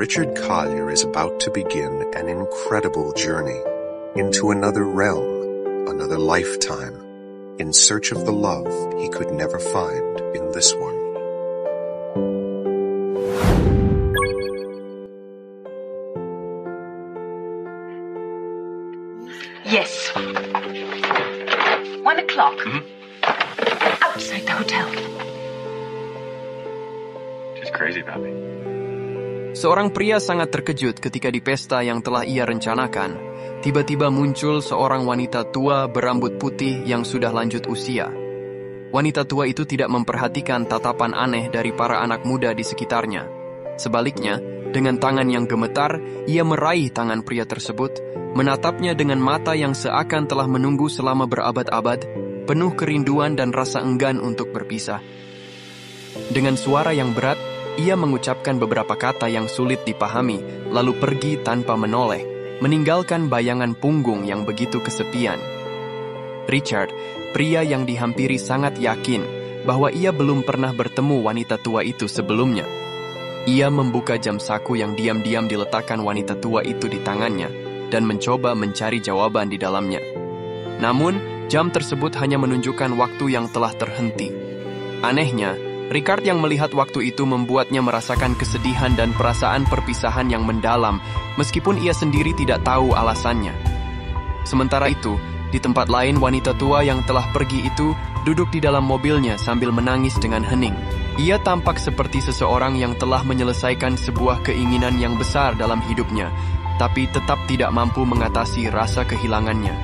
Richard Collier is about to begin an incredible journey into another realm, another lifetime, in search of the love he could never find in this one. Yes. 1 o'clock. Outside the hotel. She's crazy about me. Seorang pria sangat terkejut ketika di pesta yang telah ia rencanakan, tiba-tiba muncul seorang wanita tua berambut putih yang sudah lanjut usia. Wanita tua itu tidak memperhatikan tatapan aneh dari para anak muda di sekitarnya. Sebaliknya, dengan tangan yang gemetar, ia meraih tangan pria tersebut, menatapnya dengan mata yang seakan telah menunggu selama berabad-abad, penuh kerinduan dan rasa enggan untuk berpisah. Dengan suara yang berat, ia mengucapkan beberapa kata yang sulit dipahami, lalu pergi tanpa menoleh, meninggalkan bayangan punggung yang begitu kesepian. Richard, pria yang dihampiri, sangat yakin bahwa ia belum pernah bertemu wanita tua itu sebelumnya. Ia membuka jam saku yang diam-diam diletakkan wanita tua itu di tangannya dan mencoba mencari jawaban di dalamnya. Namun, jam tersebut hanya menunjukkan waktu yang telah terhenti. Anehnya, Richard yang melihat waktu itu membuatnya merasakan kesedihan dan perasaan perpisahan yang mendalam, meskipun ia sendiri tidak tahu alasannya. Sementara itu, di tempat lain wanita tua yang telah pergi itu duduk di dalam mobilnya sambil menangis dengan hening. Ia tampak seperti seseorang yang telah menyelesaikan sebuah keinginan yang besar dalam hidupnya, tapi tetap tidak mampu mengatasi rasa kehilangannya.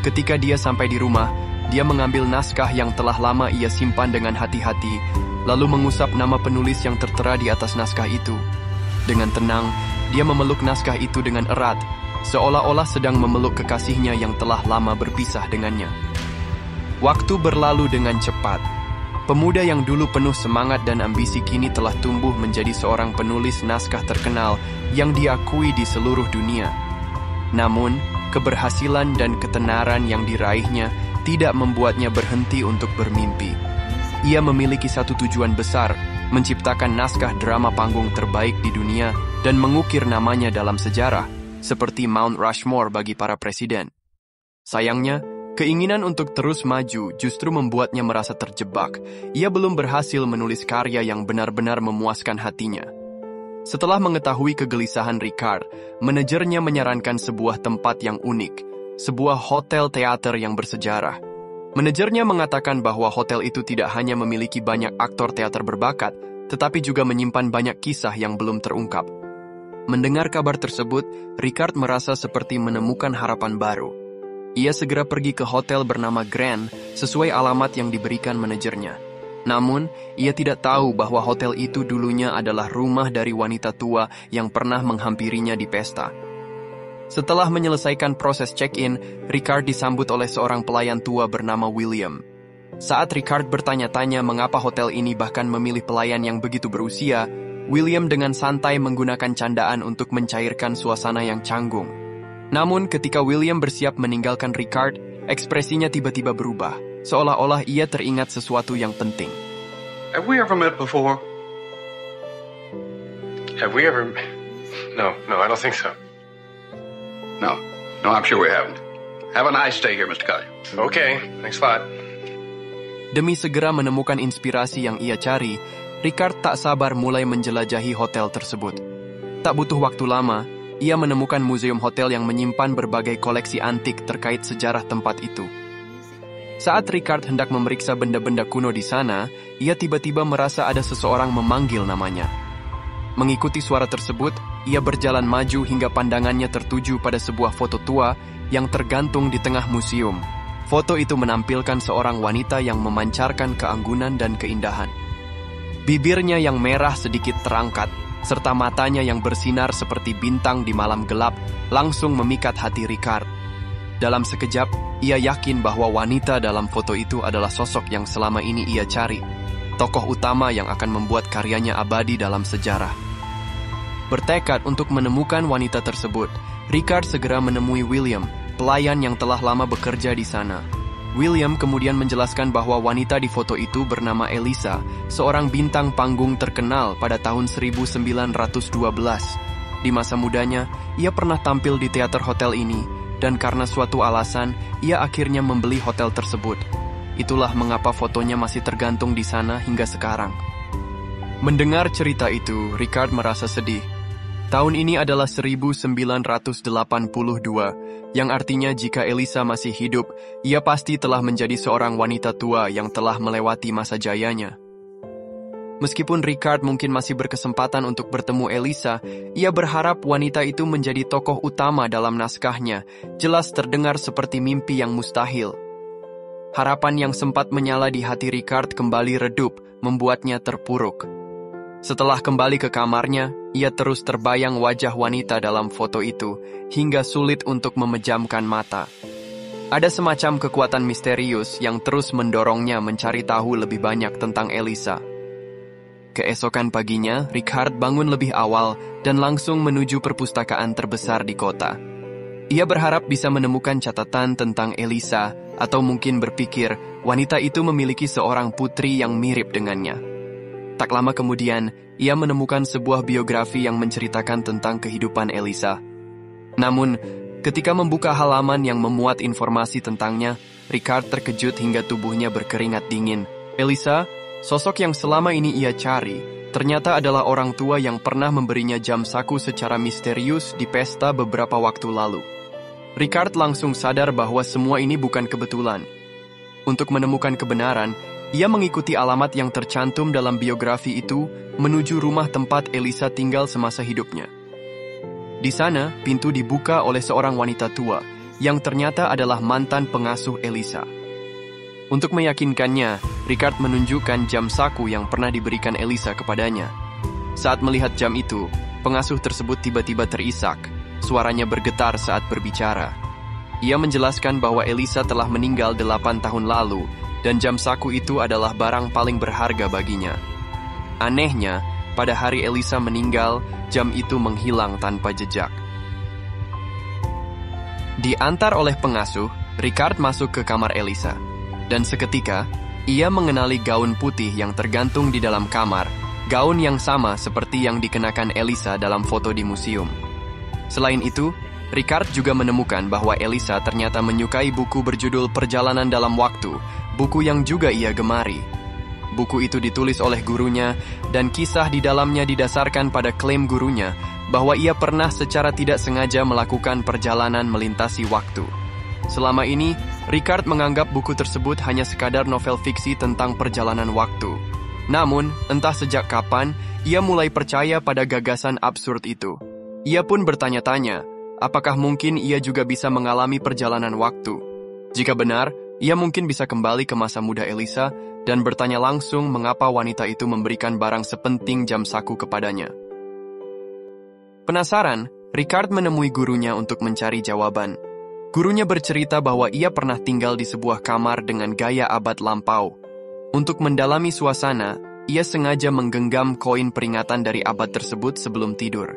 Ketika dia sampai di rumah, dia mengambil naskah yang telah lama ia simpan dengan hati-hati, lalu mengusap nama penulis yang tertera di atas naskah itu. Dengan tenang, dia memeluk naskah itu dengan erat, seolah-olah sedang memeluk kekasihnya yang telah lama berpisah dengannya. Waktu berlalu dengan cepat. Pemuda yang dulu penuh semangat dan ambisi kini telah tumbuh menjadi seorang penulis naskah terkenal yang diakui di seluruh dunia. Namun, keberhasilan dan ketenaran yang diraihnya tidak membuatnya berhenti untuk bermimpi. Ia memiliki satu tujuan besar, menciptakan naskah drama panggung terbaik di dunia dan mengukir namanya dalam sejarah, seperti Mount Rushmore bagi para presiden. Sayangnya, keinginan untuk terus maju justru membuatnya merasa terjebak. Ia belum berhasil menulis karya yang benar-benar memuaskan hatinya. Setelah mengetahui kegelisahan Richard, manajernya menyarankan sebuah tempat yang unik, sebuah hotel teater yang bersejarah. Manajernya mengatakan bahwa hotel itu tidak hanya memiliki banyak aktor teater berbakat, tetapi juga menyimpan banyak kisah yang belum terungkap. Mendengar kabar tersebut, Richard merasa seperti menemukan harapan baru. Ia segera pergi ke hotel bernama Grand sesuai alamat yang diberikan manajernya. Namun, ia tidak tahu bahwa hotel itu dulunya adalah rumah dari wanita tua yang pernah menghampirinya di pesta. Setelah menyelesaikan proses check-in, Richard disambut oleh seorang pelayan tua bernama William. Saat Richard bertanya-tanya mengapa hotel ini bahkan memilih pelayan yang begitu berusia, William dengan santai menggunakan candaan untuk mencairkan suasana yang canggung. Namun ketika William bersiap meninggalkan Richard, ekspresinya tiba-tiba berubah, seolah-olah ia teringat sesuatu yang penting. Have we ever met before? Have we ever... No, I don't think so. No, I'm sure we haven't. Have a nice stay here, Mr. Collier. Okay, thanks a lot. Demi segera menemukan inspirasi yang ia cari, Richard tak sabar mulai menjelajahi hotel tersebut. Tak butuh waktu lama, ia menemukan museum hotel yang menyimpan berbagai koleksi antik terkait sejarah tempat itu. Saat Richard hendak memeriksa benda-benda kuno di sana, ia tiba-tiba merasa ada seseorang memanggil namanya. Mengikuti suara tersebut, ia berjalan maju hingga pandangannya tertuju pada sebuah foto tua yang tergantung di tengah museum. Foto itu menampilkan seorang wanita yang memancarkan keanggunan dan keindahan. Bibirnya yang merah sedikit terangkat, serta matanya yang bersinar seperti bintang di malam gelap, langsung memikat hati Richard. Dalam sekejap, ia yakin bahwa wanita dalam foto itu adalah sosok yang selama ini ia cari, tokoh utama yang akan membuat karyanya abadi dalam sejarah. Bertekad untuk menemukan wanita tersebut, Richard segera menemui William, pelayan yang telah lama bekerja di sana. William kemudian menjelaskan bahwa wanita di foto itu bernama Elisa, seorang bintang panggung terkenal pada tahun 1912. Di masa mudanya, ia pernah tampil di teater hotel ini, dan karena suatu alasan, ia akhirnya membeli hotel tersebut. Itulah mengapa fotonya masih tergantung di sana hingga sekarang. Mendengar cerita itu, Richard merasa sedih. Tahun ini adalah 1982, yang artinya jika Elisa masih hidup, ia pasti telah menjadi seorang wanita tua yang telah melewati masa jayanya. Meskipun Richard mungkin masih berkesempatan untuk bertemu Elisa, ia berharap wanita itu menjadi tokoh utama dalam naskahnya, jelas terdengar seperti mimpi yang mustahil. Harapan yang sempat menyala di hati Richard kembali redup, membuatnya terpuruk. Setelah kembali ke kamarnya, ia terus terbayang wajah wanita dalam foto itu, hingga sulit untuk memejamkan mata. Ada semacam kekuatan misterius yang terus mendorongnya mencari tahu lebih banyak tentang Elisa. Keesokan paginya, Richard bangun lebih awal dan langsung menuju perpustakaan terbesar di kota. Ia berharap bisa menemukan catatan tentang Elisa, atau mungkin berpikir wanita itu memiliki seorang putri yang mirip dengannya. Tak lama kemudian, ia menemukan sebuah biografi yang menceritakan tentang kehidupan Elisa. Namun, ketika membuka halaman yang memuat informasi tentangnya, Richard terkejut hingga tubuhnya berkeringat dingin. Elisa, sosok yang selama ini ia cari, ternyata adalah orang tua yang pernah memberinya jam saku secara misterius di pesta beberapa waktu lalu. Richard langsung sadar bahwa semua ini bukan kebetulan. Untuk menemukan kebenaran, ia mengikuti alamat yang tercantum dalam biografi itu menuju rumah tempat Elisa tinggal semasa hidupnya. Di sana, pintu dibuka oleh seorang wanita tua yang ternyata adalah mantan pengasuh Elisa. Untuk meyakinkannya, Richard menunjukkan jam saku yang pernah diberikan Elisa kepadanya. Saat melihat jam itu, pengasuh tersebut tiba-tiba terisak. Suaranya bergetar saat berbicara. Ia menjelaskan bahwa Elisa telah meninggal 8 tahun lalu, dan jam saku itu adalah barang paling berharga baginya. Anehnya, pada hari Elisa meninggal, jam itu menghilang tanpa jejak. Diantar oleh pengasuh, Richard masuk ke kamar Elisa. Dan seketika, ia mengenali gaun putih yang tergantung di dalam kamar, gaun yang sama seperti yang dikenakan Elisa dalam foto di museum. Selain itu, Richard juga menemukan bahwa Elisa ternyata menyukai buku berjudul Perjalanan dalam Waktu, buku yang juga ia gemari. Buku itu ditulis oleh gurunya, dan kisah di dalamnya didasarkan pada klaim gurunya bahwa ia pernah secara tidak sengaja melakukan perjalanan melintasi waktu. Selama ini, Richard menganggap buku tersebut hanya sekadar novel fiksi tentang perjalanan waktu. Namun, entah sejak kapan, ia mulai percaya pada gagasan absurd itu. Ia pun bertanya-tanya, apakah mungkin ia juga bisa mengalami perjalanan waktu? Jika benar, ia mungkin bisa kembali ke masa muda Elisa dan bertanya langsung mengapa wanita itu memberikan barang sepenting jam saku kepadanya. Penasaran, Richard menemui gurunya untuk mencari jawaban. Gurunya bercerita bahwa ia pernah tinggal di sebuah kamar dengan gaya abad lampau. Untuk mendalami suasana, ia sengaja menggenggam koin peringatan dari abad tersebut sebelum tidur.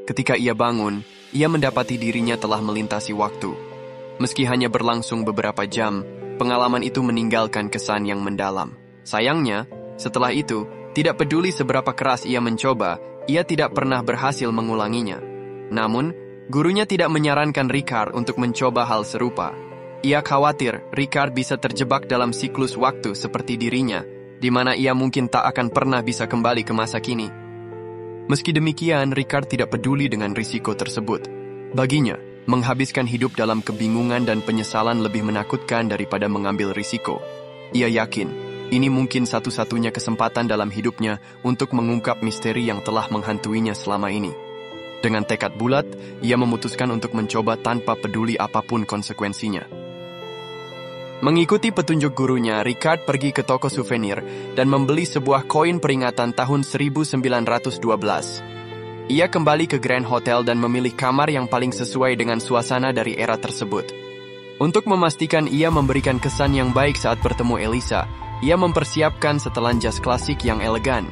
Ketika ia bangun, ia mendapati dirinya telah melintasi waktu. Meski hanya berlangsung beberapa jam, pengalaman itu meninggalkan kesan yang mendalam. Sayangnya, setelah itu, tidak peduli seberapa keras ia mencoba, ia tidak pernah berhasil mengulanginya. Namun, gurunya tidak menyarankan Richard untuk mencoba hal serupa. Ia khawatir Richard bisa terjebak dalam siklus waktu seperti dirinya, di mana ia mungkin tak akan pernah bisa kembali ke masa kini. Meski demikian, Richard tidak peduli dengan risiko tersebut. Baginya, menghabiskan hidup dalam kebingungan dan penyesalan lebih menakutkan daripada mengambil risiko. Ia yakin, ini mungkin satu-satunya kesempatan dalam hidupnya untuk mengungkap misteri yang telah menghantuinya selama ini. Dengan tekad bulat, ia memutuskan untuk mencoba tanpa peduli apapun konsekuensinya. Mengikuti petunjuk gurunya, Richard pergi ke toko souvenir dan membeli sebuah koin peringatan tahun 1912. Ia kembali ke Grand Hotel dan memilih kamar yang paling sesuai dengan suasana dari era tersebut. Untuk memastikan ia memberikan kesan yang baik saat bertemu Elisa, ia mempersiapkan setelan jas klasik yang elegan.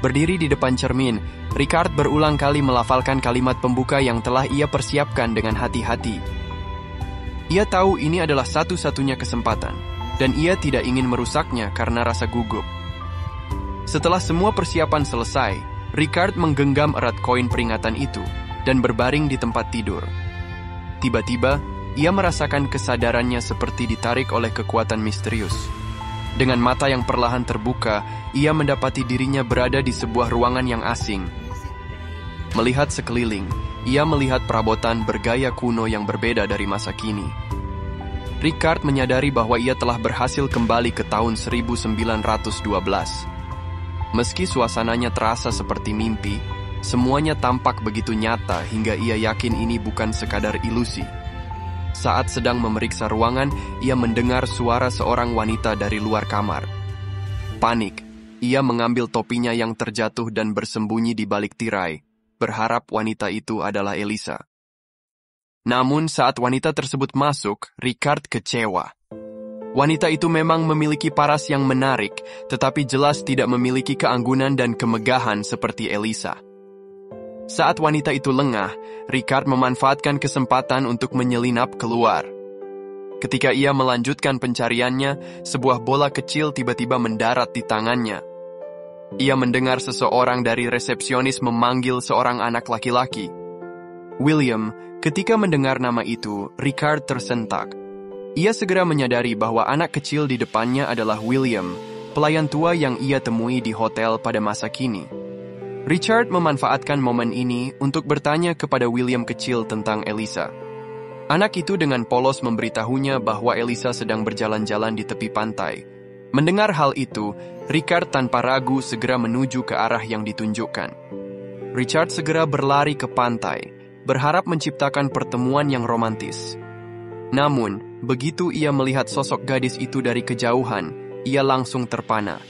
Berdiri di depan cermin, Richard berulang kali melafalkan kalimat pembuka yang telah ia persiapkan dengan hati-hati. Ia tahu ini adalah satu-satunya kesempatan, dan ia tidak ingin merusaknya karena rasa gugup. Setelah semua persiapan selesai, Ricard menggenggam erat koin peringatan itu dan berbaring di tempat tidur. Tiba-tiba, ia merasakan kesadarannya seperti ditarik oleh kekuatan misterius. Dengan mata yang perlahan terbuka, ia mendapati dirinya berada di sebuah ruangan yang asing. Melihat sekeliling, ia melihat perabotan bergaya kuno yang berbeda dari masa kini. Ricard menyadari bahwa ia telah berhasil kembali ke tahun 1912. Meski suasananya terasa seperti mimpi, semuanya tampak begitu nyata hingga ia yakin ini bukan sekadar ilusi. Saat sedang memeriksa ruangan, ia mendengar suara seorang wanita dari luar kamar. Panik, ia mengambil topinya yang terjatuh dan bersembunyi di balik tirai, berharap wanita itu adalah Elisa. Namun saat wanita tersebut masuk, Ricard kecewa. Wanita itu memang memiliki paras yang menarik, tetapi jelas tidak memiliki keanggunan dan kemegahan seperti Elisa. Saat wanita itu lengah, Ricard memanfaatkan kesempatan untuk menyelinap keluar. Ketika ia melanjutkan pencariannya, sebuah bola kecil tiba-tiba mendarat di tangannya. Ia mendengar seseorang dari resepsionis memanggil seorang anak laki-laki. William, ketika mendengar nama itu, Ricard tersentak. Ia segera menyadari bahwa anak kecil di depannya adalah William, pelayan tua yang ia temui di hotel pada masa kini. Richard memanfaatkan momen ini untuk bertanya kepada William kecil tentang Elisa. Anak itu dengan polos memberitahunya bahwa Elisa sedang berjalan-jalan di tepi pantai. Mendengar hal itu, Ricard tanpa ragu segera menuju ke arah yang ditunjukkan. Richard segera berlari ke pantai, berharap menciptakan pertemuan yang romantis. Namun, begitu ia melihat sosok gadis itu dari kejauhan, ia langsung terpana.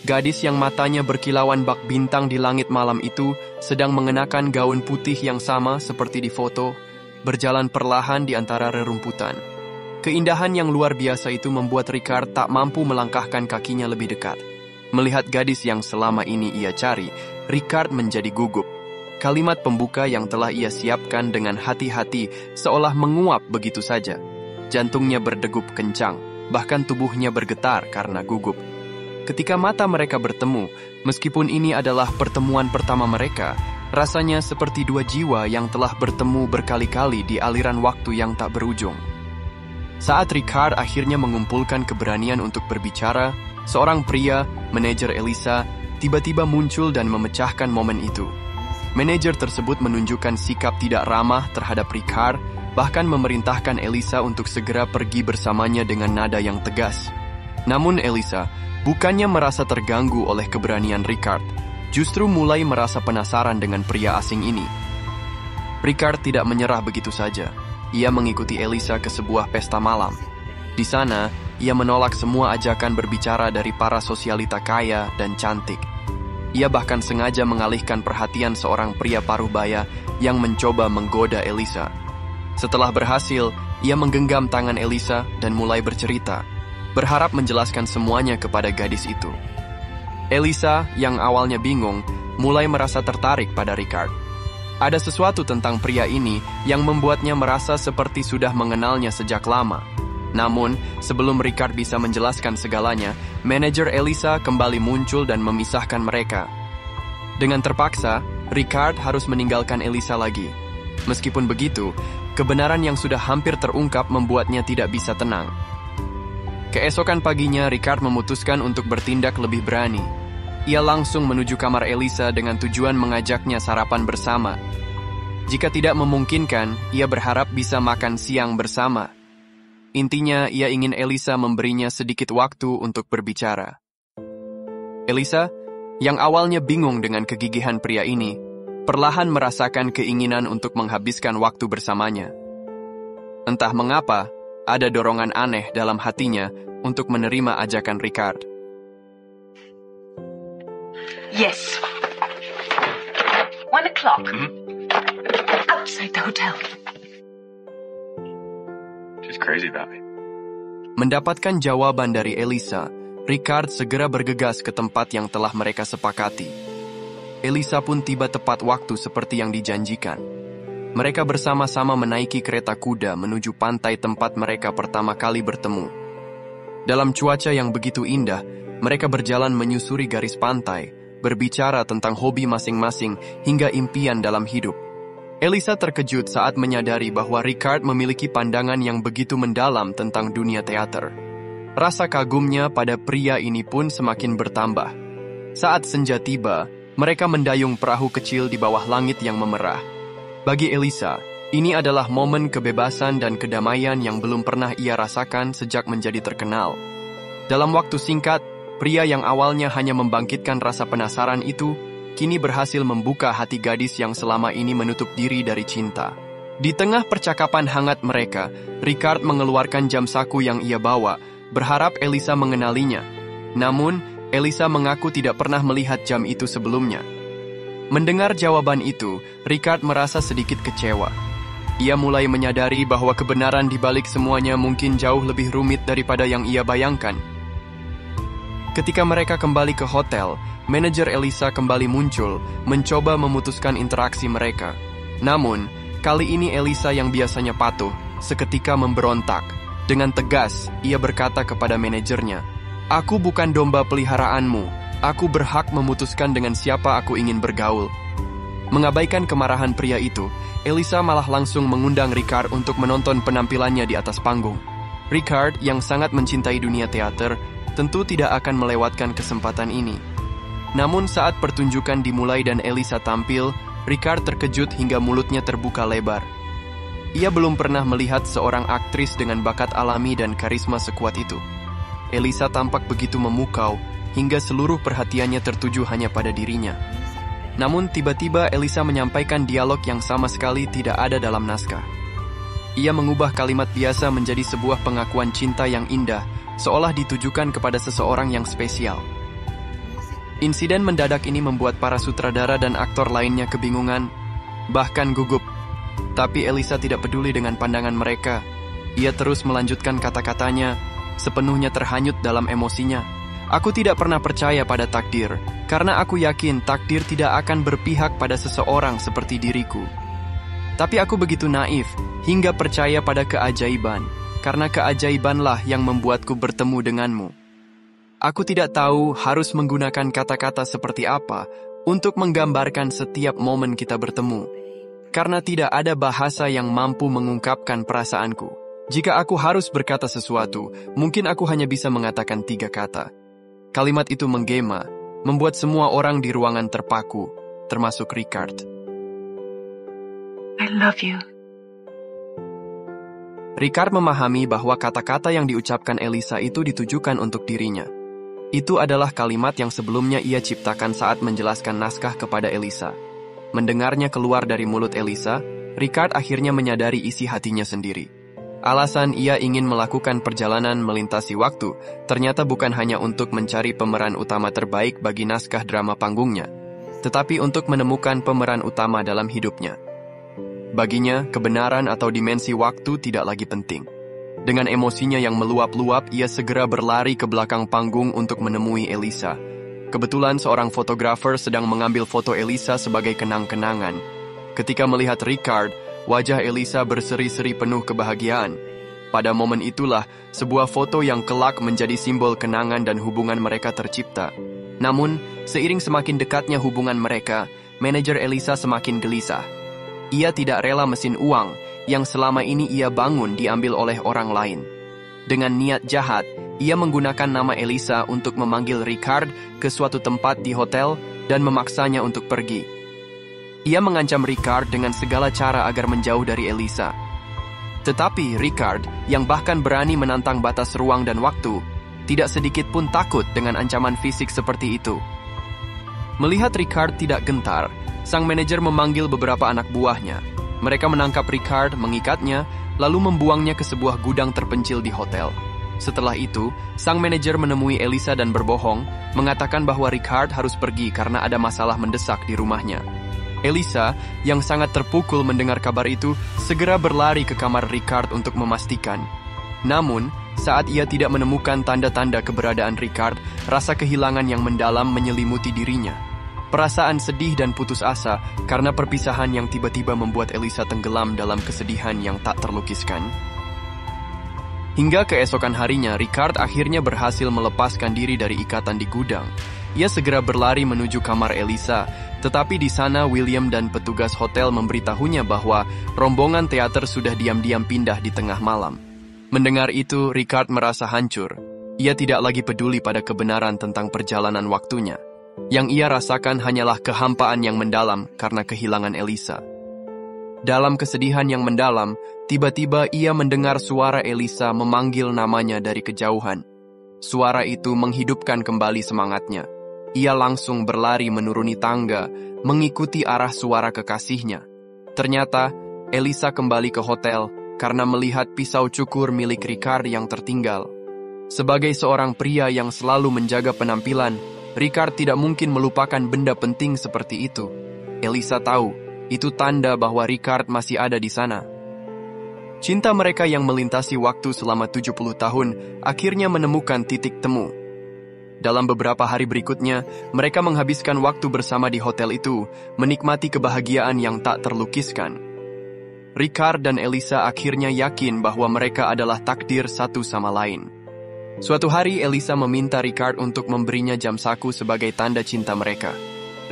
Gadis yang matanya berkilauan bak bintang di langit malam itu sedang mengenakan gaun putih yang sama seperti di foto, berjalan perlahan di antara rerumputan. Keindahan yang luar biasa itu membuat Ricard tak mampu melangkahkan kakinya lebih dekat. Melihat gadis yang selama ini ia cari, Ricard menjadi gugup. Kalimat pembuka yang telah ia siapkan dengan hati-hati seolah menguap begitu saja. Jantungnya berdegup kencang, bahkan tubuhnya bergetar karena gugup. Ketika mata mereka bertemu, meskipun ini adalah pertemuan pertama mereka, rasanya seperti dua jiwa yang telah bertemu berkali-kali di aliran waktu yang tak berujung. Saat Ricard akhirnya mengumpulkan keberanian untuk berbicara, seorang pria, manajer Elisa, tiba-tiba muncul dan memecahkan momen itu. Manajer tersebut menunjukkan sikap tidak ramah terhadap Ricard, bahkan memerintahkan Elisa untuk segera pergi bersamanya dengan nada yang tegas. Namun Elisa bukannya merasa terganggu oleh keberanian Ricard, justru mulai merasa penasaran dengan pria asing ini. Ricard tidak menyerah begitu saja. Ia mengikuti Elisa ke sebuah pesta malam. Di sana, ia menolak semua ajakan berbicara dari para sosialita kaya dan cantik. Ia bahkan sengaja mengalihkan perhatian seorang pria paruh-baya yang mencoba menggoda Elisa. Setelah berhasil, ia menggenggam tangan Elisa dan mulai bercerita, berharap menjelaskan semuanya kepada gadis itu. Elisa, yang awalnya bingung, mulai merasa tertarik pada Ricard. Ada sesuatu tentang pria ini yang membuatnya merasa seperti sudah mengenalnya sejak lama. Namun, sebelum Ricard bisa menjelaskan segalanya, manajer Elisa kembali muncul dan memisahkan mereka. Dengan terpaksa, Ricard harus meninggalkan Elisa lagi. Meskipun begitu, kebenaran yang sudah hampir terungkap membuatnya tidak bisa tenang. Keesokan paginya, Ricard memutuskan untuk bertindak lebih berani. Ia langsung menuju kamar Elisa dengan tujuan mengajaknya sarapan bersama. Jika tidak memungkinkan, ia berharap bisa makan siang bersama. Intinya, ia ingin Elisa memberinya sedikit waktu untuk berbicara. Elisa, yang awalnya bingung dengan kegigihan pria ini, perlahan merasakan keinginan untuk menghabiskan waktu bersamanya. Entah mengapa, ada dorongan aneh dalam hatinya untuk menerima ajakan Ricard. Yes. 1 o'clock. Outside the hotel. She's crazy about me. Mendapatkan jawaban dari Elisa, Ricard segera bergegas ke tempat yang telah mereka sepakati. Elisa pun tiba tepat waktu seperti yang dijanjikan. Mereka bersama-sama menaiki kereta kuda menuju pantai tempat mereka pertama kali bertemu. Dalam cuaca yang begitu indah, mereka berjalan menyusuri garis pantai, berbicara tentang hobi masing-masing hingga impian dalam hidup. Elisa terkejut saat menyadari bahwa Ricard memiliki pandangan yang begitu mendalam tentang dunia teater. Rasa kagumnya pada pria ini pun semakin bertambah. Saat senja tiba, mereka mendayung perahu kecil di bawah langit yang memerah. Bagi Elisa, ini adalah momen kebebasan dan kedamaian yang belum pernah ia rasakan sejak menjadi terkenal. Dalam waktu singkat, pria yang awalnya hanya membangkitkan rasa penasaran itu, kini berhasil membuka hati gadis yang selama ini menutup diri dari cinta. Di tengah percakapan hangat mereka, Ricard mengeluarkan jam saku yang ia bawa, berharap Elisa mengenalinya. Namun, Elisa mengaku tidak pernah melihat jam itu sebelumnya. Mendengar jawaban itu, Ricard merasa sedikit kecewa. Ia mulai menyadari bahwa kebenaran di balik semuanya mungkin jauh lebih rumit daripada yang ia bayangkan. Ketika mereka kembali ke hotel, manajer Elisa kembali muncul, mencoba memutuskan interaksi mereka. Namun, kali ini Elisa yang biasanya patuh, seketika memberontak. Dengan tegas, ia berkata kepada manajernya, "Aku bukan domba peliharaanmu. Aku berhak memutuskan dengan siapa aku ingin bergaul." Mengabaikan kemarahan pria itu, Elisa malah langsung mengundang Ricard untuk menonton penampilannya di atas panggung. Ricard, yang sangat mencintai dunia teater, tentu tidak akan melewatkan kesempatan ini. Namun saat pertunjukan dimulai dan Elisa tampil, Ricard terkejut hingga mulutnya terbuka lebar. Ia belum pernah melihat seorang aktris dengan bakat alami dan karisma sekuat itu. Elisa tampak begitu memukau, hingga seluruh perhatiannya tertuju hanya pada dirinya. Namun tiba-tiba Elisa menyampaikan dialog yang sama sekali tidak ada dalam naskah. Ia mengubah kalimat biasa menjadi sebuah pengakuan cinta yang indah, seolah ditujukan kepada seseorang yang spesial. Insiden mendadak ini membuat para sutradara dan aktor lainnya kebingungan, bahkan gugup. Tapi Elisa tidak peduli dengan pandangan mereka. Ia terus melanjutkan kata-katanya, sepenuhnya terhanyut dalam emosinya. "Aku tidak pernah percaya pada takdir, karena aku yakin takdir tidak akan berpihak pada seseorang seperti diriku. Tapi aku begitu naif, hingga percaya pada keajaiban, karena keajaibanlah yang membuatku bertemu denganmu. Aku tidak tahu harus menggunakan kata-kata seperti apa untuk menggambarkan setiap momen kita bertemu, karena tidak ada bahasa yang mampu mengungkapkan perasaanku. Jika aku harus berkata sesuatu, mungkin aku hanya bisa mengatakan 3 kata. Kalimat itu menggema, membuat semua orang di ruangan terpaku, termasuk Ricard. I love you. Ricard memahami bahwa kata-kata yang diucapkan Elisa itu ditujukan untuk dirinya. Itu adalah kalimat yang sebelumnya ia ciptakan saat menjelaskan naskah kepada Elisa. Mendengarnya keluar dari mulut Elisa, Ricard akhirnya menyadari isi hatinya sendiri. Alasan ia ingin melakukan perjalanan melintasi waktu ternyata bukan hanya untuk mencari pemeran utama terbaik bagi naskah drama panggungnya, tetapi untuk menemukan pemeran utama dalam hidupnya. Baginya, kebenaran atau dimensi waktu tidak lagi penting. Dengan emosinya yang meluap-luap, ia segera berlari ke belakang panggung untuk menemui Elisa. Kebetulan seorang fotografer sedang mengambil foto Elisa sebagai kenang-kenangan. Ketika melihat Ricard, wajah Elisa berseri-seri penuh kebahagiaan. Pada momen itulah, sebuah foto yang kelak menjadi simbol kenangan dan hubungan mereka tercipta. Namun, seiring semakin dekatnya hubungan mereka, manajer Elisa semakin gelisah. Ia tidak rela mesin uang yang selama ini ia bangun diambil oleh orang lain. Dengan niat jahat, ia menggunakan nama Elisa untuk memanggil Ricard ke suatu tempat di hotel dan memaksanya untuk pergi. Ia mengancam Ricard dengan segala cara agar menjauh dari Elisa. Tetapi Ricard, yang bahkan berani menantang batas ruang dan waktu, tidak sedikit pun takut dengan ancaman fisik seperti itu. Melihat Ricard tidak gentar, sang manajer memanggil beberapa anak buahnya. Mereka menangkap Ricard, mengikatnya, lalu membuangnya ke sebuah gudang terpencil di hotel. Setelah itu, sang manajer menemui Elisa dan berbohong, mengatakan bahwa Ricard harus pergi karena ada masalah mendesak di rumahnya. Elisa, yang sangat terpukul mendengar kabar itu, segera berlari ke kamar Ricard untuk memastikan. Namun, saat ia tidak menemukan tanda-tanda keberadaan Ricard, rasa kehilangan yang mendalam menyelimuti dirinya. Perasaan sedih dan putus asa karena perpisahan yang tiba-tiba membuat Elisa tenggelam dalam kesedihan yang tak terlukiskan. Hingga keesokan harinya, Ricard akhirnya berhasil melepaskan diri dari ikatan di gudang. Ia segera berlari menuju kamar Elisa, tetapi di sana William dan petugas hotel memberitahunya bahwa rombongan teater sudah diam-diam pindah di tengah malam. Mendengar itu, Ricard merasa hancur. Ia tidak lagi peduli pada kebenaran tentang perjalanan waktunya. Yang ia rasakan hanyalah kehampaan yang mendalam karena kehilangan Elisa. Dalam kesedihan yang mendalam, tiba-tiba ia mendengar suara Elisa memanggil namanya dari kejauhan. Suara itu menghidupkan kembali semangatnya. Ia langsung berlari menuruni tangga, mengikuti arah suara kekasihnya. Ternyata, Elisa kembali ke hotel karena melihat pisau cukur milik Ricard yang tertinggal. Sebagai seorang pria yang selalu menjaga penampilan, Ricard tidak mungkin melupakan benda penting seperti itu. Elisa tahu, itu tanda bahwa Ricard masih ada di sana. Cinta mereka yang melintasi waktu selama 70 tahun akhirnya menemukan titik temu. Dalam beberapa hari berikutnya, mereka menghabiskan waktu bersama di hotel itu, menikmati kebahagiaan yang tak terlukiskan. Ricard dan Elisa akhirnya yakin bahwa mereka adalah takdir satu sama lain. Suatu hari, Elisa meminta Ricard untuk memberinya jam saku sebagai tanda cinta mereka.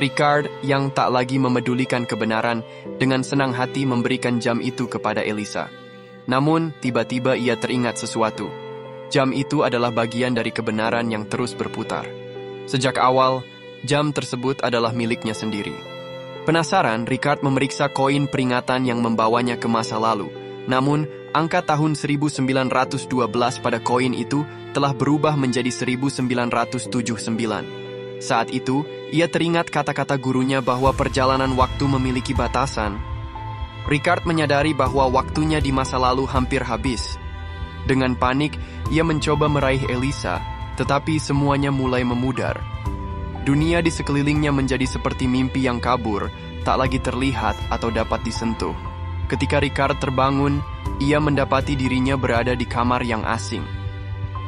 Ricard, yang tak lagi memedulikan kebenaran, dengan senang hati memberikan jam itu kepada Elisa. Namun, tiba-tiba ia teringat sesuatu. Jam itu adalah bagian dari kebenaran yang terus berputar. Sejak awal, jam tersebut adalah miliknya sendiri. Penasaran, Ricard memeriksa koin peringatan yang membawanya ke masa lalu. Namun, angka tahun 1912 pada koin itu telah berubah menjadi 1979. Saat itu, ia teringat kata-kata gurunya bahwa perjalanan waktu memiliki batasan. Ricard menyadari bahwa waktunya di masa lalu hampir habis. Dengan panik, ia mencoba meraih Elisa, tetapi semuanya mulai memudar. Dunia di sekelilingnya menjadi seperti mimpi yang kabur, tak lagi terlihat atau dapat disentuh. Ketika Ricard terbangun, ia mendapati dirinya berada di kamar yang asing.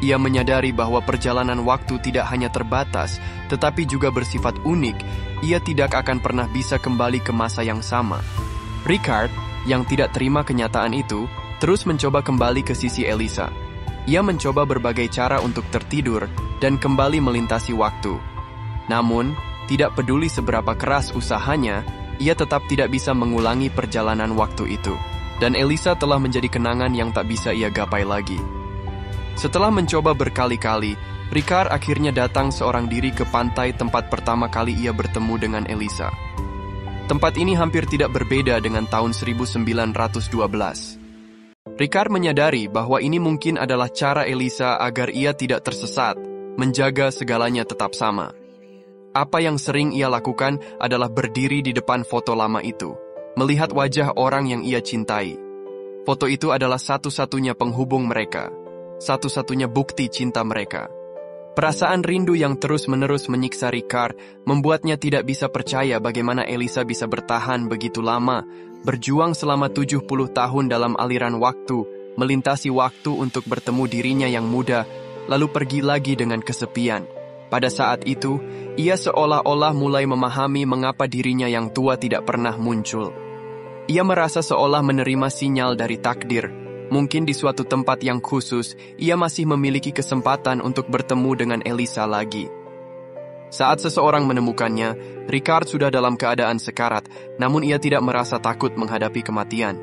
Ia menyadari bahwa perjalanan waktu tidak hanya terbatas, tetapi juga bersifat unik. Ia tidak akan pernah bisa kembali ke masa yang sama. Ricard, yang tidak terima kenyataan itu, terus mencoba kembali ke sisi Elisa. Ia mencoba berbagai cara untuk tertidur dan kembali melintasi waktu. Namun, tidak peduli seberapa keras usahanya, ia tetap tidak bisa mengulangi perjalanan waktu itu. Dan Elisa telah menjadi kenangan yang tak bisa ia gapai lagi. Setelah mencoba berkali-kali, Ricard akhirnya datang seorang diri ke pantai tempat pertama kali ia bertemu dengan Elisa. Tempat ini hampir tidak berbeda dengan tahun 1912. Ricard menyadari bahwa ini mungkin adalah cara Elisa agar ia tidak tersesat, menjaga segalanya tetap sama. Apa yang sering ia lakukan adalah berdiri di depan foto lama itu, melihat wajah orang yang ia cintai. Foto itu adalah satu-satunya penghubung mereka, satu-satunya bukti cinta mereka. Perasaan rindu yang terus-menerus menyiksa Ricard membuatnya tidak bisa percaya bagaimana Elisa bisa bertahan begitu lama, berjuang selama 70 tahun dalam aliran waktu, melintasi waktu untuk bertemu dirinya yang muda, lalu pergi lagi dengan kesepian. Pada saat itu, ia seolah-olah mulai memahami mengapa dirinya yang tua tidak pernah muncul. Ia merasa seolah menerima sinyal dari takdir. Mungkin di suatu tempat yang khusus, ia masih memiliki kesempatan untuk bertemu dengan Elisa lagi. Saat seseorang menemukannya, Ricard sudah dalam keadaan sekarat, namun ia tidak merasa takut menghadapi kematian.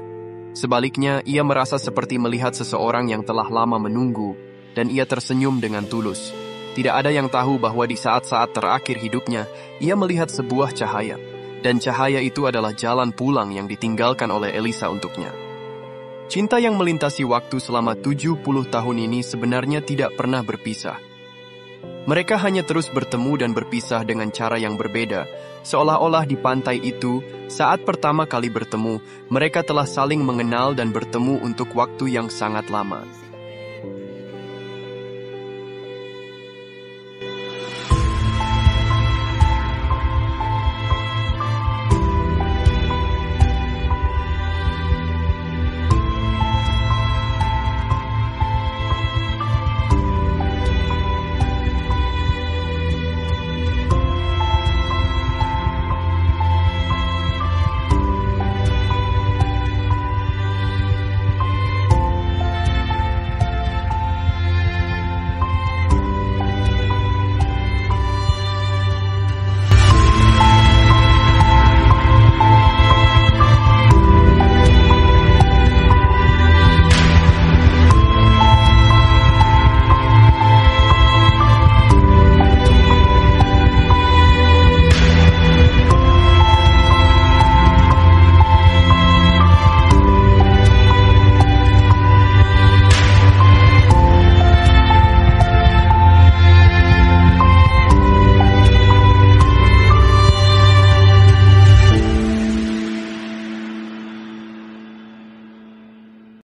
Sebaliknya, ia merasa seperti melihat seseorang yang telah lama menunggu, dan ia tersenyum dengan tulus. Tidak ada yang tahu bahwa di saat-saat terakhir hidupnya, ia melihat sebuah cahaya, dan cahaya itu adalah jalan pulang yang ditinggalkan oleh Elisa untuknya. Cinta yang melintasi waktu selama 70 tahun ini sebenarnya tidak pernah berpisah. Mereka hanya terus bertemu dan berpisah dengan cara yang berbeda, seolah-olah di pantai itu, saat pertama kali bertemu, mereka telah saling mengenal dan bertemu untuk waktu yang sangat lama.